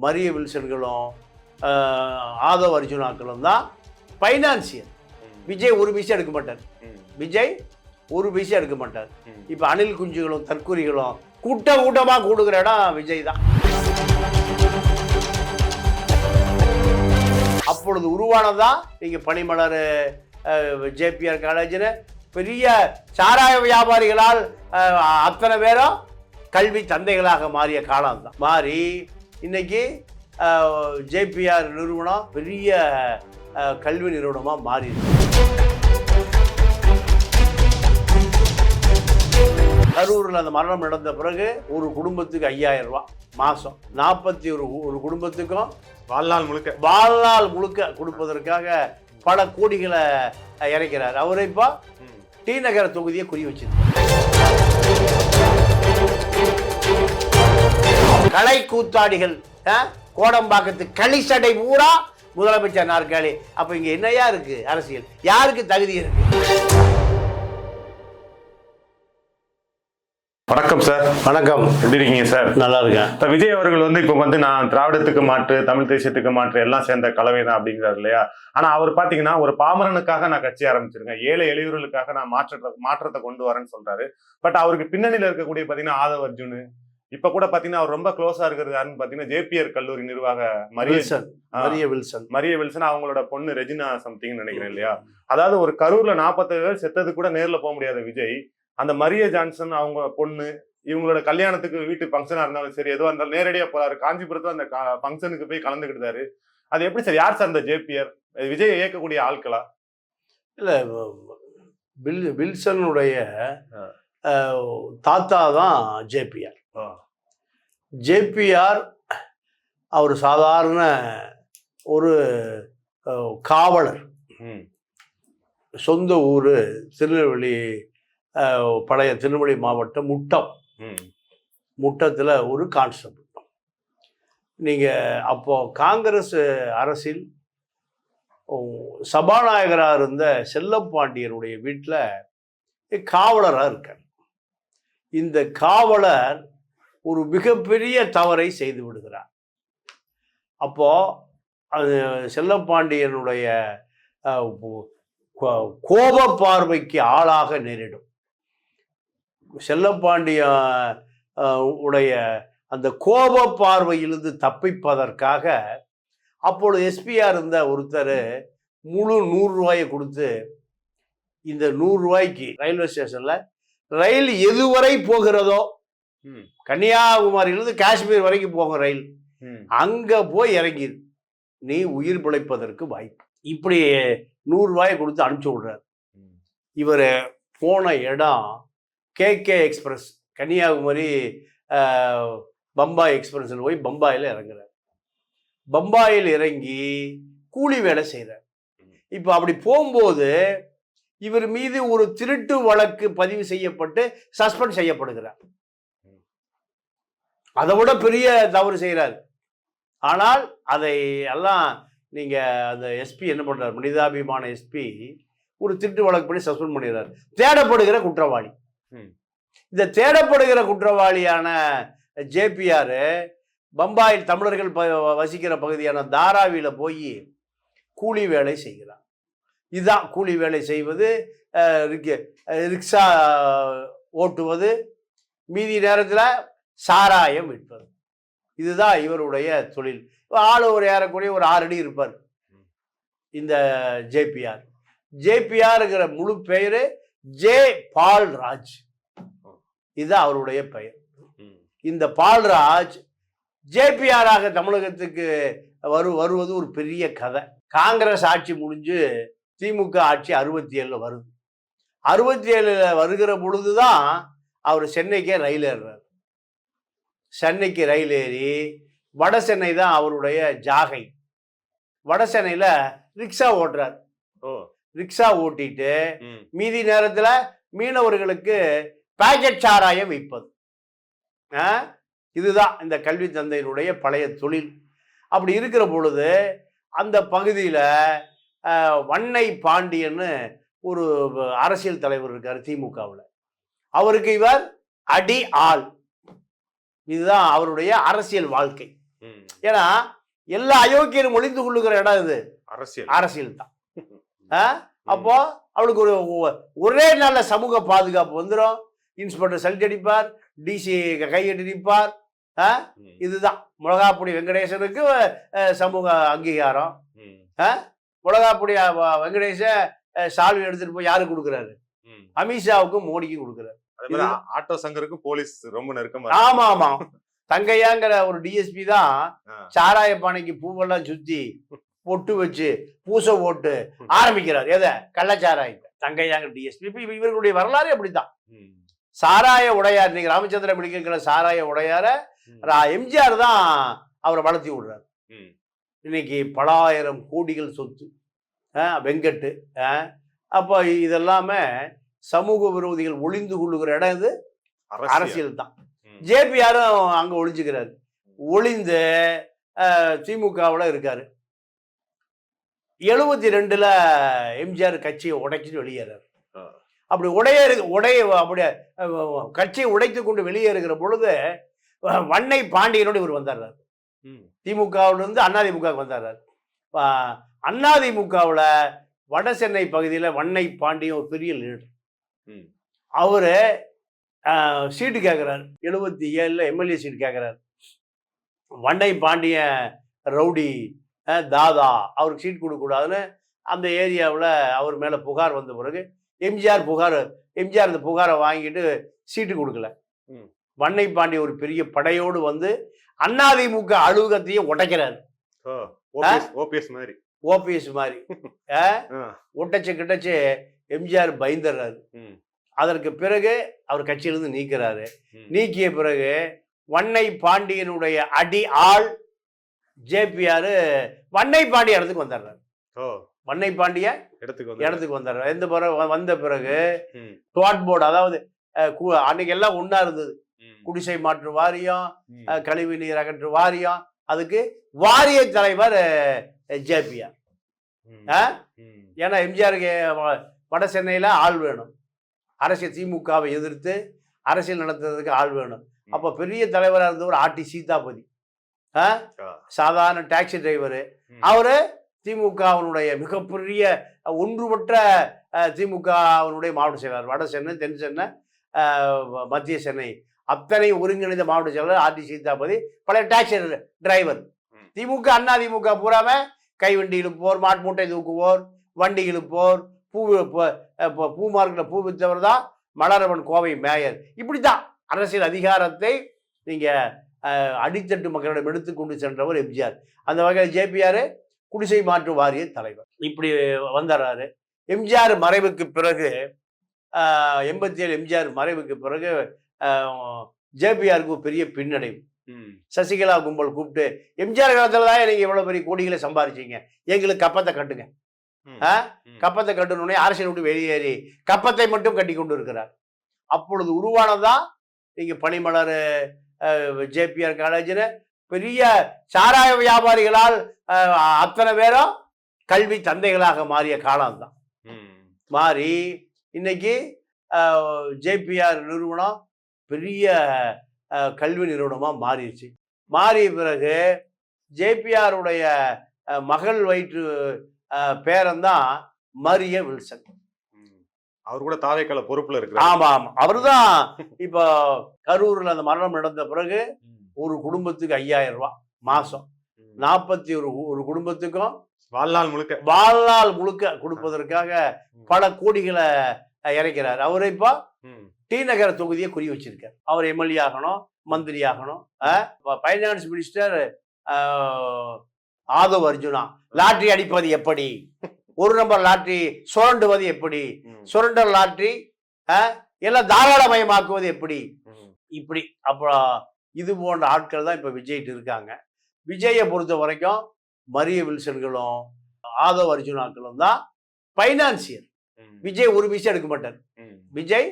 மரிய வில்சன்களும் ஆதவ் அர்ஜுனாக்களும் தான் ஃபைனான்சியல். விஜய் ஒரு பைசா எடுக்க மாட்டார். விஜய் ஒரு பைசா எடுக்க மாட்டார். இப்போ அணில் குஞ்சுகளும் தற்கூரிகளும் கூட்டமாக கூடுகிற இடம் விஜய் தான். அப்பொழுது உருவானதான் நீங்கள் பனிமலர் ஜேபிஆர் காலேஜில் பெரிய சாராய வியாபாரிகளால் அத்தனை பேரும் கல்வி தந்தைகளாக மாறிய காலம் தான். மாறி இன்னைக்கு ஜேபிஆர் நிறுவனம் பெரிய கல்வி நிறுவனமாக மாறிடுது. கரூரில் அந்த மரணம் நடந்த பிறகு ஒரு குடும்பத்துக்கு 5000 ரூபா மாதம், 41 குடும்பத்துக்கும் வாழ்நாள் முழுக்க கொடுப்பதற்காக பல கோடிகளை இறைக்கிறார். அவரை இப்போ டி நகர தொகுதியை குறி வச்சிருக்கார். கலை கூத்தாடிகள் கோடம்பாக்கத்து களிசடை பூரா முதலமைச்சர் நாற்காலி. அப்ப இங்க என்னையா இருக்கு அரசியல்? யாருக்கு தகுதி இருக்கு? வணக்கம் சார். வணக்கம். எப்படி இருக்கீங்க சார்? நல்லா இருக்கேன். விஜய் அவர்கள் இப்போ நான் திராவிடத்துக்கு மாற்று, தமிழ் தேசியத்துக்கு மாற்று எல்லாம் சேர்ந்த கலவை தான் அப்படிங்கிறார் இல்லையா? ஆனா அவர் பாத்தீங்கன்னா ஒரு பாமரனுக்காக நான் கட்சி ஆரம்பிச்சிருக்கேன், ஏழை எளியவர்களுக்காக நான் மாற்றத்தை கொண்டு வரேன்னு சொல்றாரு. பட் அவருக்கு பின்னணியில இருக்கக்கூடிய பாத்தீங்கன்னா ஆதவ் அர்ஜுன், இப்ப கூட பாத்தீங்கன்னா அவர் ரொம்ப க்ளோஸா இருக்கிறது யாருன்னு பாத்தீங்கன்னா ஜேபிஆர் கல்லூரி நிர்வாக மரிய வில்சன், அவங்களோட பொண்ணு ரெஜினா சம்திங் நினைக்கிறேன் இல்லையா? அதாவது ஒரு கரூர்ல 47 பேர் செத்தது கூட நேர்ல போக முடியாத விஜய், அந்த மரிய ஜான்சன் அவங்க பொண்ணு இவங்களோட கல்யாணத்துக்கு வீட்டு ஃபங்க்ஷனா இருந்தாலும் சரி, எதுவாக இருந்தாலும் நேரடியா போறாரு. காஞ்சிபுரத்துல அந்த ஃபங்க்ஷனுக்கு போய் கலந்துக்கிட்டாரு. அது எப்படி சார்? யார் சார் அந்த ஜேபிஆர்? விஜய் இயக்கக்கூடிய ஆட்களா? இல்ல, வில்சனுடைய தாத்தா தான் ஜேபிஆர். ஜேபிஆர் அவர் சாதாரண ஒரு காவலர். சொந்த ஊர் திருநெல்வேலி, பழைய திருநெல்வேலி மாவட்டம் முட்டத்தில் ஒரு கான்ஸ்டபிள். நீங்கள் அப்போ காங்கிரஸ் அரசில் சபாநாயகராக இருந்த செல்லப்பாண்டியனுடைய வீட்டில் காவலராக இருக்கார். இந்த காவலர் ஒரு மிகப்பெரிய தவறை செய்து விடுகிறார். அப்போ அது செல்லப்பாண்டியனுடைய கோப பார்வைக்கு ஆளாக நேரிடும். செல்லப்பாண்டிய உடைய அந்த கோப பார்வையிலிருந்து தப்பிப்பதற்காக அப்பொழுது எஸ்பியா இருந்த ஒருத்தர் முழு 100 ரூபாயை கொடுத்து, இந்த 100 ரூபாய்க்கு ரயில்வே ஸ்டேஷன்ல ரயில் எதுவரை போகிறதோ, கன்னியாகுமரியிலிருந்து காஷ்மீர் வரைக்கும் போகும் ரயில், அங்க போய் இறங்கிடு, நீ உயிர் பிழைப்பதற்கு வாய்ப்பு. இப்படி 100 ரூபாயை கொடுத்து அனுப்பிச்சு விடுறாரு. இவர் போன இடம் கேகே எக்ஸ்பிரஸ், கன்னியாகுமரி பம்பாய் எக்ஸ்பிரஸில் போய் பம்பாயில் இறங்குறார். பம்பாயில் இறங்கி கூலி வேலை செய்கிறார். இப்போ அப்படி போகும்போது இவர் மீது ஒரு திருட்டு வழக்கு பதிவு செய்யப்பட்டு சஸ்பெண்ட் செய்யப்படுகிறார். அதை விட பெரிய தவறு செய்கிறார். ஆனால் அதை எல்லாம் நீங்கள் அந்த எஸ்பி என்ன பண்ணுறார், மனிதாபிமான எஸ்பி ஒரு திருட்டு வழக்கு பண்ணி சஸ்பெண்ட் பண்ணிடுறார். தேடப்படுகிற குற்றவாளி. இந்த தேடப்படுகிற குற்றவாளியான ஜேபிஆர் பம்பாயில் தமிழர்கள் வசிக்கிற பகுதியான தாராவில போய் கூலி வேலை செய்கிறார். இதுதான் கூலி வேலை செய்வது, ரிக்ஷா ஓட்டுவது, மீதி நேரத்தில் சாராயம் விற்பது. இதுதான் இவருடைய தொழில். ஆள் ஒரு ஏறக்கூடிய ஒரு 6 அடி இருப்பார் இந்த ஜேபிஆர். ஜேபிஆர்ங்கிற முழு பெயரு ஜே பால்ராஜ். இதுதான் அவருடைய பெயர். இந்த பால்ராஜ் ஜேபிஆராக தமிழகத்துக்கு வருவது ஒரு பெரிய கதை. காங்கிரஸ் ஆட்சி முடிஞ்சு திமுக ஆட்சி 67 வருது. 67 வருகிற பொழுதுதான் அவர் சென்னைக்கே ரயில் ஏறுறார். சென்னைக்கு ரயில் ஏறி வட சென்னை தான் அவருடைய ஜாகை. வட சென்னையில ரிக்ஷா ஓட்டுறார். ரிக்ஷா ஓட்டிட்டு மீதி நேரத்துல மீனவர்களுக்கு பாக்கெட் சாராயம் விற்பது. இதுதான் இந்த கல்வி தந்தையினுடைய பழைய தொழில். அப்படி இருக்கிற பொழுது அந்த பகுதியில் வன்னை பாண்டியன்னு ஒரு அரசியல் தலைவர் இருக்கார் திமுகவில். அவருக்கு இவர் அடி ஆள். இதுதான் அவருடைய அரசியல் வாழ்க்கை. ஏன்னா எல்லா அயோக்கியரும் ஒளிந்து கொள்ளுகிற இடம் இது அரசியல் தான். அப்போ அவளுக்கு ஒரே நல்ல சமூக பாதுகாப்பு வந்துடும். இன்ஸ்பெக்டர் சல்ட் அடிப்பார், டிசி கையெட்டி நிற்பார். இதுதான் மிளகாப்புடி வெங்கடேசனுக்கு சமூக அங்கீகாரம். மிளகாப்புடி வெங்கடேச சால்வி எடுத்துட்டு போய் யாருக்கு கொடுக்குறாரு? அமித்ஷாவுக்கும் மோடிக்கும் கொடுக்குறாரு. ஆட்டோ சங்கருக்கு போலீஸ் ரொம்ப நெருக்கமா. ஆமா ஆமா. தங்கையாங்கிற ஒரு டிஎஸ்பி தான் சாராய பானைக்கு பூவெல்லாம் சுத்தி பொட்டு வச்சு பூசை போட்டு ஆரம்பிக்கிறார். எதை? கள்ளச்சாராயத்தை. தங்கையாங்கிற டிஎஸ்பி. இப்ப இவர்களுடைய வரலாறு அப்படித்தான். சாராய உடையார், இன்னைக்கு ராமச்சந்திர மெடிக்கல் சாராய உடையார எம்ஜிஆர் தான் அவரை வளர்த்தி விடுறாரு. இன்னைக்கு பல ஆயிரம் கோடிகள் சொத்து வெங்கட்டு. அப்போ இதெல்லாமே சமூக விரோதிகள் ஒளிந்து கொள்ளுகிற இடம் இது அரசியல் தான். ஜேபிஆரும் அங்க ஒளிஞ்சுக்கிறாரு. ஒளிந்து திமுகவில் இருக்காரு. 72 எம்ஜிஆர் கட்சியை உடைச்சிட்டு வெளியேறாரு. அப்படி அப்படியே கட்சியை உடைத்து கொண்டு வெளியேறுகிற பொழுது வன்னை பாண்டியனோடு இவர் வந்தார்றாரு. திமுகவிலிருந்து அதிமுக வந்தார்றாரு. அதிமுகவில் வட சென்னை பகுதியில் வன்னை பாண்டியன் ஒரு பெரிய லீடர். அவரு சீட்டு கேட்குறாரு. 77 எம்எல்ஏ சீட்டு கேட்குறாரு. வன்னை பாண்டிய ரவுடி தாதா அவருக்கு சீட் கொடுக்கக்கூடாதுன்னு அந்த ஏரியாவில் அவர் மேலே புகார் வந்த பிறகு எம்ஜிஆர் அந்த புகாரை வாங்கிட்டு சீட்டு கொடுக்கல. வன்னை பாண்டிய ஒரு பெரிய படையோடு வந்து அதிமுக அலுவலகத்தையும் உடைக்கிறாரு. ஓபிஎஸ் மாதிரி கிட்டச்சு எம்ஜிஆர் பயந்துடுறாரு. அதற்கு பிறகு அவர் கட்சியிலிருந்து நீக்கிறாரு. நீக்கிய பிறகு வன்னை பாண்டியனுடைய அடி ஆள் ஜேபிஆர் வன்னை பாண்டிய இடத்துக்கு வந்துடுறாரு. வன்னை பாண்டிய இடத்துக்கு வந்துடுறாரு. எந்த பிறகு வந்த பிறகு ஸ்குவாட் போர்டு, அதாவது அன்னைக்கு எல்லாம் ஒன்னா இருந்தது. குடிசை மாற்று வாரியம், கழிவு நீர் அகற்று வாரியம், அதுக்கு வாரிய தலைவர் ஜேபிஆர். ஏன்னா எம்ஜிஆருக்கு வட சென்னையில ஆள் வேணும். அரசியல் திமுகவை எதிர்த்து அரசியல் நடத்துறதுக்கு ஆள் வேணும். அப்ப பெரிய தலைவராக இருந்தவர் ஆர்டி சீதாபதி, சாதாரண டாக்ஸி டிரைவரு. அவரு திமுகவினுடைய மிகப்பெரிய ஒன்றுபட்ட திமுகவினுடைய மாவட்ட செயலாளர். வட சென்னை, தென் சென்னை, மத்திய சென்னை அத்தனை ஒருங்கிணைந்த மாவட்ட செயலாளர் ஆர்டி சீதாபதி. பழைய டாக்ஸி டிரைவர். திமுக அதிமுக பூராம கைவண்டி இழுப்போர், மாட்மூட்டை தூக்குவோர், வண்டி இழுப்போர், பூ மார்க்கெட்டில் பூ விற்றவர் தான் மலரவன் கோவை மேயர். இப்படித்தான் அரசியல் அதிகாரத்தை நீங்க அடித்தட்டு மக்களிடம் எடுத்து கொண்டு சென்றவர் எம்ஜிஆர். அந்த வகையில் ஜேபிஆர் குடிசை மாற்று வாரிய தலைவர். இப்படி வந்துடுறாரு. எம்ஜிஆர் மறைவுக்கு பிறகு 87 எம்ஜிஆர் மறைவுக்கு பிறகு ஜேபிஆருக்கு பெரிய பின்னடைவு. சசிகலா கும்பல் கூப்பிட்டு, எம்ஜிஆர் காலத்துல தான் நீங்க இவ்வளவு பெரிய கோடிகளை சம்பாதிச்சீங்க, எங்களுக்கு கப்பத்தை கட்டுங்க. கப்பத்தை கட்டணுன்னே அரசியல் விட்டு வெளியேறி கப்பத்தை மட்டும் கட்டி கொண்டு இருக்கிறார். அப்பொழுது உருவானதான் நீங்க பனிமலர் ஜேபிஆர் காலேஜில் பெரிய சாராய வியாபாரிகளால் அத்தனை பேரும் கல்வி தந்தைகளாக மாறிய காலம் தான். மாறி இன்னைக்கு ஜேபிஆர் நிறுவனம் பெரிய கல்வி நிறுவனமா மாறிடுச்சு. மாறிய பிறகு ஜேபிஆருடைய மகள் வயிற்று பேரன்தான் மரிய வில்சன். அவர் கூட தாவேக்கால பொறுப்புல இருக்கு. ஆமா ஆமா, அவருதான். இப்போ கரூர்ல அந்த மரணம் நடந்த பிறகு ஒரு குடும்பத்துக்கு 5000 ரூபாய் மாசம், 41 குடும்பத்துக்கும் வாழ்நாள் முழுக்க கொடுப்பதற்காக பல கோடிகளை இறைக்கிறார். அவரு இப்போ டி நகர தொகுதியை குறி வச்சிருக்கார். அவர் எம்எல்ஏ ஆகணும், மந்திரி ஆகணும். Finance minister Aadhav Arjuna lottery அடிப்பது எப்படி, ஒரு நம்பர் லாட்டரி சுரண்டுவது எப்படி, சுரண்டல் லாட்டரி எல்லாம் தாராளமயமாக்குவது எப்படி, இப்படி. அப்புறம் இது போன்ற ஆட்கள் தான் இப்ப விஜய்ட்டு இருக்காங்க. விஜயை பொறுத்த வரைக்கும் மரிய வில்சன்களும் ஆதவ் அர்ஜுனாக்களும் தான் பைனான்சியர். விஜய் ஒரு பைசா எடுக்க மாட்டார். விஜய்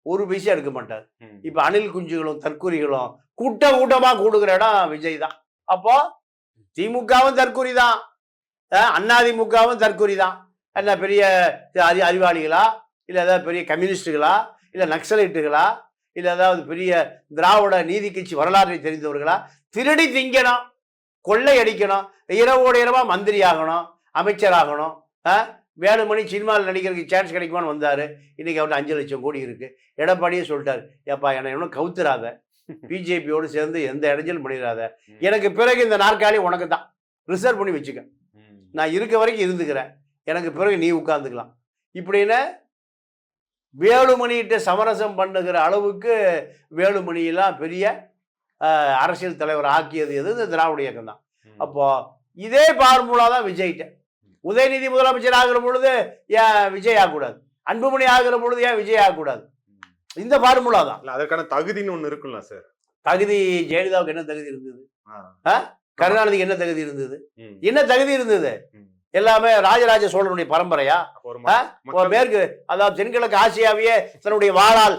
ஒரு பைசா எடுக்க மாட்டார். இப்ப அணில் குஞ்சுகளும் தற்கூரிகளும் கூட்டமா கூடுகிற இடம் விஜய் தான். அப்போ திமுகவும் தற்கூரி தான், அதிமுகவும் தற்கூரி தான். என்ன பெரிய அறிவாளிகளா, இல்லை ஏதாவது பெரிய கம்யூனிஸ்டுகளா, இல்லை நக்சலைட்டுகளா, இல்லை ஏதாவது பெரிய திராவிட நீதி கட்சி வரலாற்றை தெரிந்தவர்களா? திருடி திங்கணும், கொள்ளை அடிக்கணும், இரவோடு இரவா மந்திரி ஆகணும், அமைச்சர் ஆகணும். வேலுமணி சினிமாவில் நடிக்கிறதுக்கு சான்ஸ் கிடைக்குமான்னு வந்தார். இன்னைக்கு அவர்கிட்ட 5 லட்சம் கோடி இருக்கு. எடப்பாடியே சொல்லிட்டாரு, ஏப்பா என்னை இன்னும் கவுத்துறாத, பிஜேபியோடு சேர்ந்து எந்த இடைஞ்சலும் பண்ணிடாத, எனக்கு பிறகு இந்த நாற்காலி உனக்கு தான், ரிசர்வ் பண்ணி வச்சுக்க, நான் இருக்க வரைக்கும் இருந்துக்கிறேன், எனக்கு பிறகு நீ உட்கார்ந்துக்கலாம் இப்படின்னு வேலுமணிகிட்ட சமரசம் பண்ணுகிற அளவுக்கு வேலுமணியெல்லாம் பெரிய அரசியல் தலைவர் ஆக்கியது எது? இந்த திராவிட இயக்கம் தான். அப்போ இதே ஃபார்முலா தான் விஜய்கிட்ட. உதயநிதி முதலமைச்சர் ஆகிற பொழுது ஏன் விஜய் ஆகக்கூடாது? அன்புமணி ஆகிற பொழுது ஏன் விஜய் ஆகக்கூடாது? இந்த ஃபார்முலா தான். அதற்கான தகுதின்னு ஒண்ணு இருக்குல்ல சார். தகுதி ஜெயலலிதாவுக்கு என்ன தகுதி இருந்தது? கருணாநிதிக்கு என்ன தகுதி இருந்தது? என்ன தகுதி இருந்தது? எல்லாமே ராஜராஜ சோழனுடைய பரம்பரையா? மேற்கு, அதாவது தென்கிழக்கு ஆசியாவையே தன்னுடைய வாளால்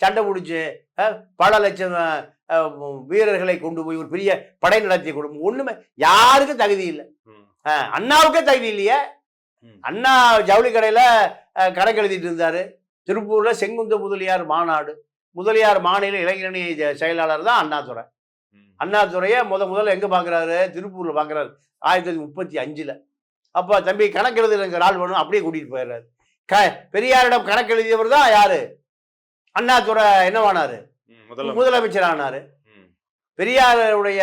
சண்டை பிடிச்சு பல லட்சம் வீரர்களை கொண்டு போய் ஒரு பெரிய படை நடத்திய குடும்பம். ஒண்ணுமே யாருக்கும் தகுதி இல்லை. அண்ணாவுக்கே தகுதி இல்லையே. அண்ணா ஜவுளி கடையில கணக்கு எழுதிட்டு இருந்தாரு. திருப்பூர்ல செங்குந்த முதலியார் மாநாடு, முதலியார் மாநில இளைஞரணி செயலாளர் தான் அண்ணாதுரை. அண்ணாதுரையை முதல்ல எங்க பாக்குறாரு? திருப்பூர்ல பாக்குறாரு 1935. அப்ப தம்பி கணக்கு எழுதுற ஆள் வேணும், அப்படியே கூட்டிட்டு போயிடுறாரு. பெரியாரிடம் கணக்கு எழுதியவர் தான் யாரு? அண்ணாதுரை என்னவானாரு? முதலமைச்சர் ஆனாரு. பெரியாருடைய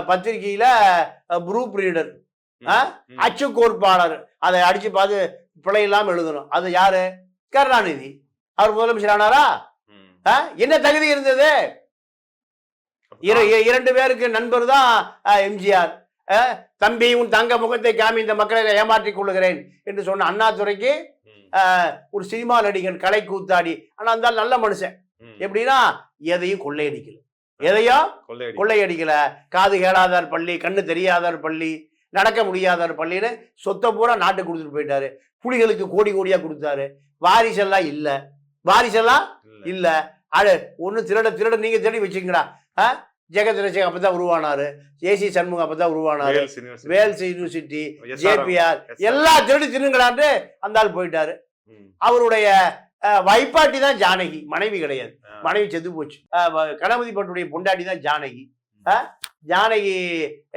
பத்திரிகையில ப்ரூப் ரீடர், அச்சு கோட்பாளர், அதை அடிச்சு பார்த்து பிழை இல்லாம எழுதணும். அது யாரு? கருணாநிதி. அவர் முதலமைச்சர் ஆனாரா? என்ன தகுதி இருந்தது? 2 பேருக்கு நண்பர் தான் எம்ஜிஆர். தம்பி உன் தங்க முகத்தை காமி, இந்த மக்களை ஏமாற்றிக் கொள்ளுகிறேன் என்று சொன்ன அண்ணாதுரைக்கு ஒரு சினிமா நடிகன், கலை கூத்தாடி. ஆனா அந்த நல்ல மனுஷன். எப்படின்னா எதையும் கொள்ளையடிக்கல, எதையும் கொள்ளையடிக்கல. காது கேளாதார் பள்ளி, கண்ணு தெரியாதார் பள்ளி, நடக்க முடியாதார் பள்ளின்னு சொத்தை பூரா நாட்டுக்கு கொடுத்துட்டு போயிட்டாரு. புலிகளுக்கு கோடி கோடியா கொடுத்தாரு. வாரிசெல்லாம் இல்ல, வாரிசெல்லாம் இல்ல. அது ஒண்ணு திருட நீங்க தேடி வச்சுக்கடா. ஜெகத் ரட்சகன் அப்பதான் உருவானாரு, ஏசி சண்முகம் அப்பதான் உருவானாரு, வேல்ஸ் யூனிவர்சிட்டி, ஜேபிஆர் எல்லாம் திருடி தின்னுங்களான்ட்டு அந்த ஆள் போயிட்டாரு. அவருடைய வைப்பாட்டி தான் ஜானகி, மனைவி கிடையாது. மனைவி செத்து போச்சு. கணபதி பட்டுடைய பொண்டாட்டி தான் ஜானகி. ஜானகி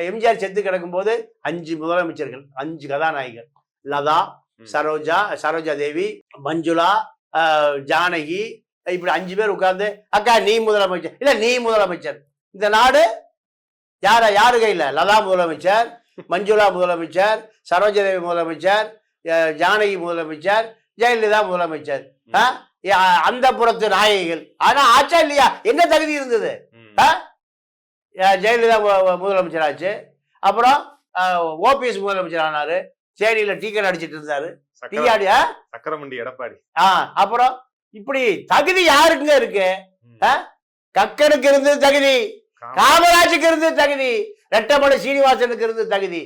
எம்ஜிஆர் செத்து கிடக்கும் போது 5 முதலமைச்சர்கள், 5 கதாநாயகர், லதா, சரோஜா தேவி, மஞ்சுளா, ஜானகி, இப்படி 5 பேர் உட்கார்ந்து அக்கா நீ முதலமைச்சர், இல்ல நீ முதலமைச்சர். இந்த நாடு யாரு கையில? லதா முதலமைச்சர், மஞ்சுளா முதலமைச்சர், சரோஜா தேவி முதலமைச்சர், ஜானகி முதலமைச்சர், ஜெயலலிதா முதலமைச்சர். அந்த புறத்து நாயகிகள். ஆனா ஆச்சா இல்லையா? என்ன தகுதி இருந்தது? ஜெயலலிதா முதலமைச்சர் ஆச்சு. அப்புறம் ஓபிஎஸ் முதலமைச்சர் ஆனாரு. சேரியில டீக்கன் அடிச்சிட்டு இருந்தாரு. சக்கரமண்டி எடப்பாடி. அப்புறம் இப்படி தகுதி யாருக்குங்க இருக்கு? கக்கனுக்கு இருந்தது தகுதி, காமராஜுக்கு இருந்தது தகுதி, ரெட்டமலை சீனிவாசனுக்கு இருந்தது தகுதி,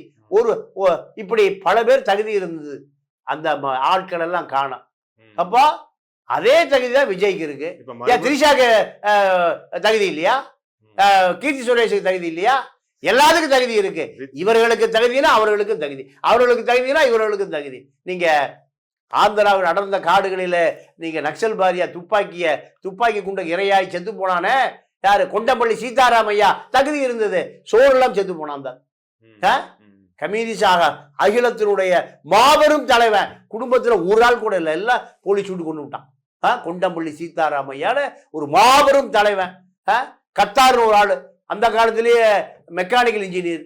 இப்படி பல பேர் தகுதி இருந்தது. அந்த ஆட்கள் எல்லாம் காணும். அப்போ அதே தகுதி தான் விஜய்க்கு இருக்கு. திரிஷாக்கு தகுதி இல்லையா? கீர்த்தி சுரேஷுக்கு தகுதி இல்லையா? எல்லாத்துக்கும் தகுதி இருக்கு. இவர்களுக்கு தகுதினா அவர்களுக்கும் தகுதி, அவர்களுக்கு தகுதினா இவர்களுக்கும் தகுதி. நீங்க ஆந்திராவில் அடர்ந்த காடுகளில நீங்க நக்சல் பாரியா துப்பாக்கி குண்ட இரையாய் செத்து போனானே யாரு? கொண்டப்பள்ளி சீதாராமையா. தகுதி இருந்தது, சோழெல்லாம் செத்து போனான் தான். கம்யூனிஸ்டாக அகிலத்தினுடைய மாபெரும் தலைவன், குடும்பத்துல ஒரு ஆள் கூட இல்லை, எல்லாம் போலீஸ் சூட்டு கொண்டு விட்டான். கொண்டம்பள்ளி சீதாராமையான ஒரு மாபெரும் தலைவன். கத்தார்னு ஒரு ஆளு, அந்த காலத்திலேயே மெக்கானிக்கல் இன்ஜினியர்,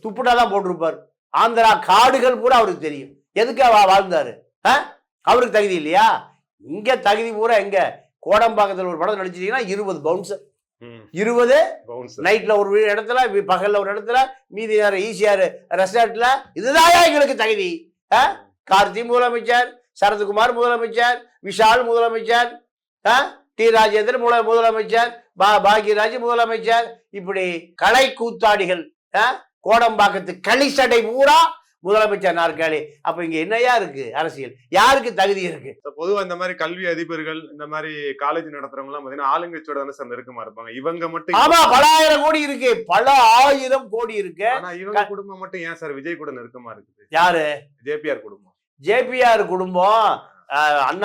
துப்புட்டாதான் போட்டிருப்பார். ஆந்திரா காடுகள் பூரா அவருக்கு தெரியும். எதுக்காக வாழ்ந்தாரு? அவருக்கு தகுதி இல்லையா? இங்க தகுதி பூரா எங்க? கோடம்பாக்கத்தில் ஒரு படம் நடிச்சிட்டீங்கன்னா 20 பவுன்சர், 20 நைட்ல ஒரு இடத்துல, பகல்ல ஒரு இடத்துல, மீதி நேரம் ஈசிஆர் ரெஸ்டாரண்ட்ல. இதுதான் எங்களுக்கு தகுதி. கார்த்தி முதலமைச்சர், சரத்குமார் முதலமைச்சர், விஷால் முதலமைச்சர், டி ராஜேந்திரன் முதலமைச்சர், பாக்யராஜ் முதலமைச்சர். இப்படி கலை கூத்தாடிகள் கோடம்பாக்கத்து களிசடை பூரா முதலமைச்சர் நாற்காலி. அப்ப இங்க என்னையா இருக்கு அரசியல்? யாருக்கு தகுதி இருக்கு? பொதுவா இந்த மாதிரி கல்வி அதிபர்கள், இந்த மாதிரி காலேஜ் நடத்துறவங்க எல்லாம் பாத்தீங்கன்னா ஆளுங்கட்சியோட தானே சார் நெருக்கமா இருப்பாங்க. இவங்க மட்டும் ஆமா, பல ஆயிரம் கோடி இருக்கு, பல 1000 கோடி இருக்கு. ஆனா இவங்க குடும்பம் மட்டும் ஏன் சார் விஜய் கூட நெருக்கமா இருக்குது? யாரு? ஜேபிஆர் குடும்பம். ஜேபிஆர் குடும்பம்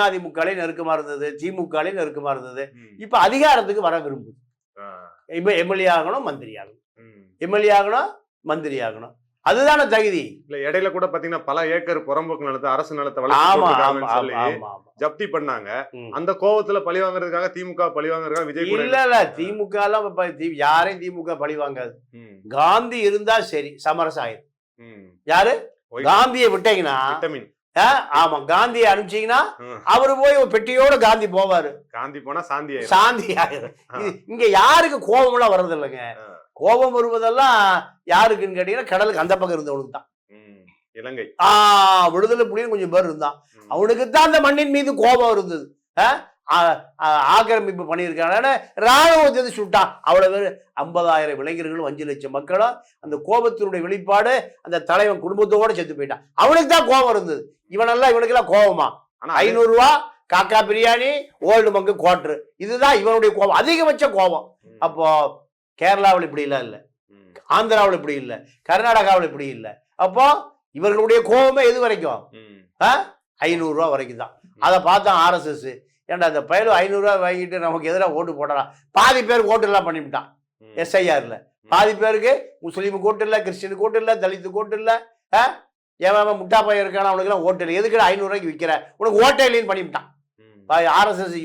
அதிமுக நெருக்கமா இருந்தது, திமுக நெருக்கமா இருந்தது. இப்ப அதிகாரத்துக்கு வர விரும்புது. இப்ப எம்எல்ஏ ஆகணும், மந்திரி ஆகணும். எம்எல்ஏ ஆகணும், மந்திரி ஆகணும். அதுதானே தகுதி. இல்ல இடையில கூட பாத்தீங்கன்னா பல ஏக்கர் புறம்போக்கு நிலத்தை அரசு நிலத்தை ஆமா வளர்ச்சி ஆமா போட்டிருக்காங்கன்னு சொல்லி ஆமா ஆமா. ஜப்தி பண்ணாங்க. ம். அந்த கோவத்துல பழி வாங்குறதுக்காக திமுக பழி வாங்குறதுக்காக விஜய் கூட இல்ல இல்ல திமுக எல்லாம் யாரையும் திமுக பழி வாங்காது. ம், காந்தி இருந்தா சரி சமரசம் ஆயிரும். ம். யாரு ஒய்- காந்தியை விட்டீங்கன்னா, விட்டமின். ஆமா காந்தியை அனுப்பிச்சீங்கன்னா ம். அவரு போய் ஒரு பெட்டியோட காந்தி போவாரு. காந்தி போனா சாந்தி ஆயிரும். சாந்தி ஆயிரும். இங்க யாருக்கு கோபம் எல்லாம் வர்றது இல்லைங்க. கோபம் வருவதெல்லாம் யாருக்குன்னு கேட்டீங்கன்னா கடலுக்கு அந்த பக்கம் இருந்தவனுக்கு தான். ம், இலங்கை. விடுதலை புலின்னு கொஞ்சம் பேர் இருந்தான். ம். அவனுக்கு தான் அந்த மண்ணின் மீது கோபம் இருந்தது. ஆக்கிரமிப்பு பண்ணியிருக்கான ராணுவத்தை சுட்டான். அவ்வளவு பேர் 50,000 இளைஞர்களும் 5 லட்சம் மக்களும் அந்த கோபத்தினுடைய வெளிப்பாடு. அந்த தலைவன் குடும்பத்தோட செத்து போயிட்டான். அவனுக்கு தான் கோபம் இருந்தது. இவனுக்கெல்லாம் கோபமா? ஆனா 500 ரூபா காக்கா பிரியாணி, ஓல்டு மங்கு குவார்டர், இதுதான் இவனுடைய கோபம், அதிகபட்ச கோபம். ம், அப்போ கேரளாவில் இப்படி எல்லாம் இல்லை, ம், ஆந்திராவில் இப்படி இல்லை, கர்நாடகாவில் இப்படி இல்லை. அப்போ இவர்களுடைய கோபமே எது வரைக்கும்? ம், 500 ரூபா வரைக்கும் தான். அதை பார்த்தான் ஆர்எஸ்எஸ். ஏன்டா அந்த பயலு 500 ரூபா வாங்கிட்டு நமக்கு எதிராக ஓட்டு போடலாம். பாதி பேருக்கு ஓட்டு எல்லாம் பண்ணிவிட்டான். ம். எஸ்ஐஆர்ல பாதி பேருக்கு முஸ்லீமுக்கு ஓட்டு இல்லை, கிறிஸ்டினுக்கு ஓட்டு இல்லை, தலித்துக்கு ஓட்டு இல்லை. ஏன் முட்டா பையன் இருக்கான அவனுக்குலாம் ஓட்டு இல்லை. எதுக்கு 500 ரூபாய்க்கு விற்கிற, உனக்கு ஓட்டே இல்லைன்னு பண்ணிவிட்டான். ம். ஆர்எஸ்எஸ்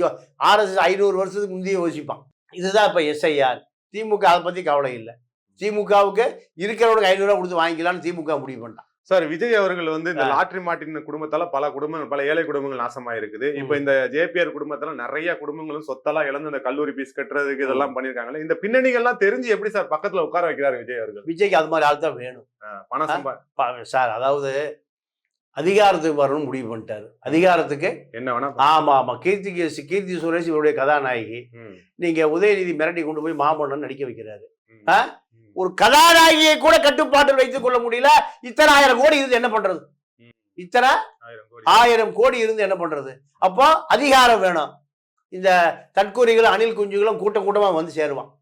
500 வருஷத்துக்கு முந்தைய யோசிப்பான். இதுதான் இப்போ எஸ்ஐஆர். திமுக அதை பற்றி கவலை இல்லை. திமுகவுக்கு இருக்கிறவனுக்கு 500 ரூபா கொடுத்து வாங்கிக்கலாம்னு திமுக முடிவு பண்ணிட்டான். சார், விஜய் அவர்கள் வந்து இந்த லாட்டரி மாட்டின குடும்பத்தால பல ஏழை குடும்பங்கள் நாசமா இருக்குது. இப்ப இந்த ஜேபிஆர் குடும்பத்தால நிறைய குடும்பங்களும் சொத்தெல்லாம் இழந்து அந்த கல்லூரி பீஸ் கட்டுறதுக்கு இதெல்லாம் பண்ணிருக்காங்களே. இந்த பின்னணிகள்லாம் தெரிஞ்சு எப்படி சார் பக்கத்துல உட்கார வைக்கிறாரு விஜய் அவர்கள்? விஜய்க்கு அது மாதிரி ஆள் தான் வேணும். பணம் சார், அதாவது அதிகாரத்துக்கு வரணும்னு முடிவு பண்ணிட்டாரு. அதிகாரத்துக்கு என்ன வேணா. ஆமா ஆமா. கீர்த்தி சுரேஷ் இவருடைய கதாநாயகி. நீங்க உதயநிதி மிரட்டி கொண்டு போய் மாமன்னன் நடிக்க வைக்கிறாரு. ஒரு கதாநாயகியை கூட கட்டுப்பாட்டில் வைத்துக் கொள்ள முடியல. இத்தனை 1000 கோடி இருந்து என்ன பண்றது? இத்தனை 1000 கோடி இருந்து என்ன பண்றது? அப்போ அதிகாரம் வேணும். இந்த தற்கூரிகளும் அணில் குஞ்சுகளும் கூட்டமா வந்து சேருவான்.